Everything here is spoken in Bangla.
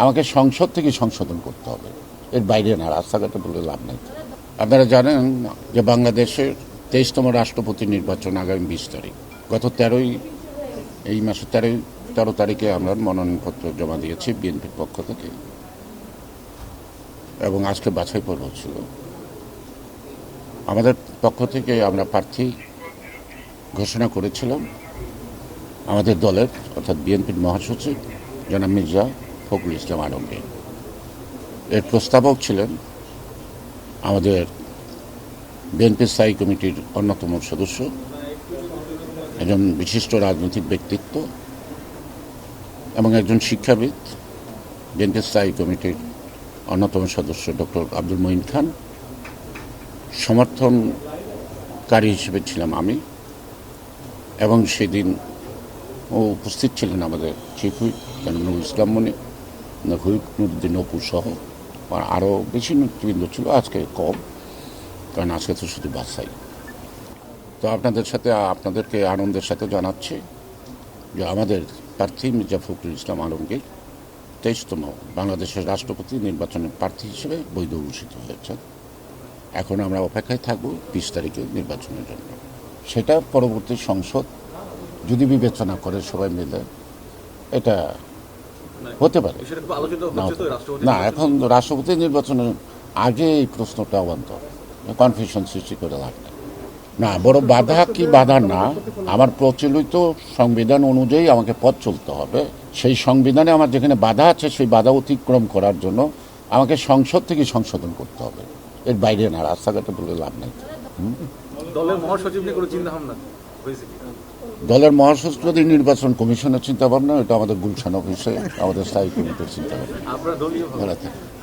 আমাকে সংসদ থেকে সংশোধন করতে হবে, এর বাইরে না, রাস্তাঘাটে বলে লাভ নেই। আপনারা জানেন যে বাংলাদেশের 23তম রাষ্ট্রপতি নির্বাচন আগামী 20 তারিখ। গত এই মাসের 13 তারিখে আমরা মনোনয়নপত্র জমা দিয়েছি বিএনপির পক্ষ থেকে, এবং আজকে বাছাই পর্ব ছিল। আমাদের পক্ষ থেকে আমরা প্রার্থী ঘোষণা করেছিলাম আমাদের দলের অর্থাৎ বিএনপির মহাসচিব জনাব মির্জা ফখরুল ইসলাম আলমগীর। এর প্রস্তাবক ছিলেন আমাদের বিএনপি স্থায়ী কমিটির অন্যতম সদস্য, একজন বিশিষ্ট রাজনৈতিক ব্যক্তিত্ব এবং একজন শিক্ষাবিদ, বিএনপি স্থায়ী কমিটির অন্যতম সদস্য ডক্টর আব্দুল মঈন খান। সমর্থনকারী হিসেবে ছিলাম আমি, এবং সেদিন উপস্থিত ছিলেন আমাদের চিফ হুইপ জনাব নুরুল ইসলাম মনি, হুইপ নুরুদ্দিন অপু সহ আরও বেশি নেতৃবৃন্দ ছিল। আজকে কম, কারণ আজকে তো শুধু বাছাই। তো আপনাদেরকে আনন্দের সাথে জানাচ্ছি যে আমাদের প্রার্থী মির্জা ফখরুল ইসলাম আলমগীর 23তম বাংলাদেশের রাষ্ট্রপতি নির্বাচনের প্রার্থী হিসেবে বৈধ ঘোষিত হয়েছেন। এখন আমরা অপেক্ষায় থাকব 20 তারিখে নির্বাচনের জন্য। সেটা পরবর্তী সংসদ যদি বিবেচনা করে সবাই মিলে, এটা হতে পারে। না, এখন রাষ্ট্রপতি নির্বাচনের আগে এই প্রশ্নটা অবান্তর, কনফিউশন সৃষ্টি করে লাগবে না। বড় বাধা কি বাধা না, আমার প্রচলিত সংবিধান অনুযায়ী আমাকে পথ চলতে হবে। সেই সংবিধানে আমার যেখানে বাধা আছে সেই বাধা অতিক্রম করার জন্য আমাকে সংসদ থেকে সংশোধন করতে হবে, এর বাইরে না, রাস্তাঘাটে বলে লাভ নেই। দলের মহাসচিব নিয়ে কোনো চিন্তা ভাবনা হয়েছে কি? দলের মহাসচিব যদি নির্বাচন কমিশনের চিন্তা ভাবনা, এটা আমাদের গুলশান অফিসে আমাদের স্থায়ী কমিটির চিন্তা ভাবনা। আপনার দলীয়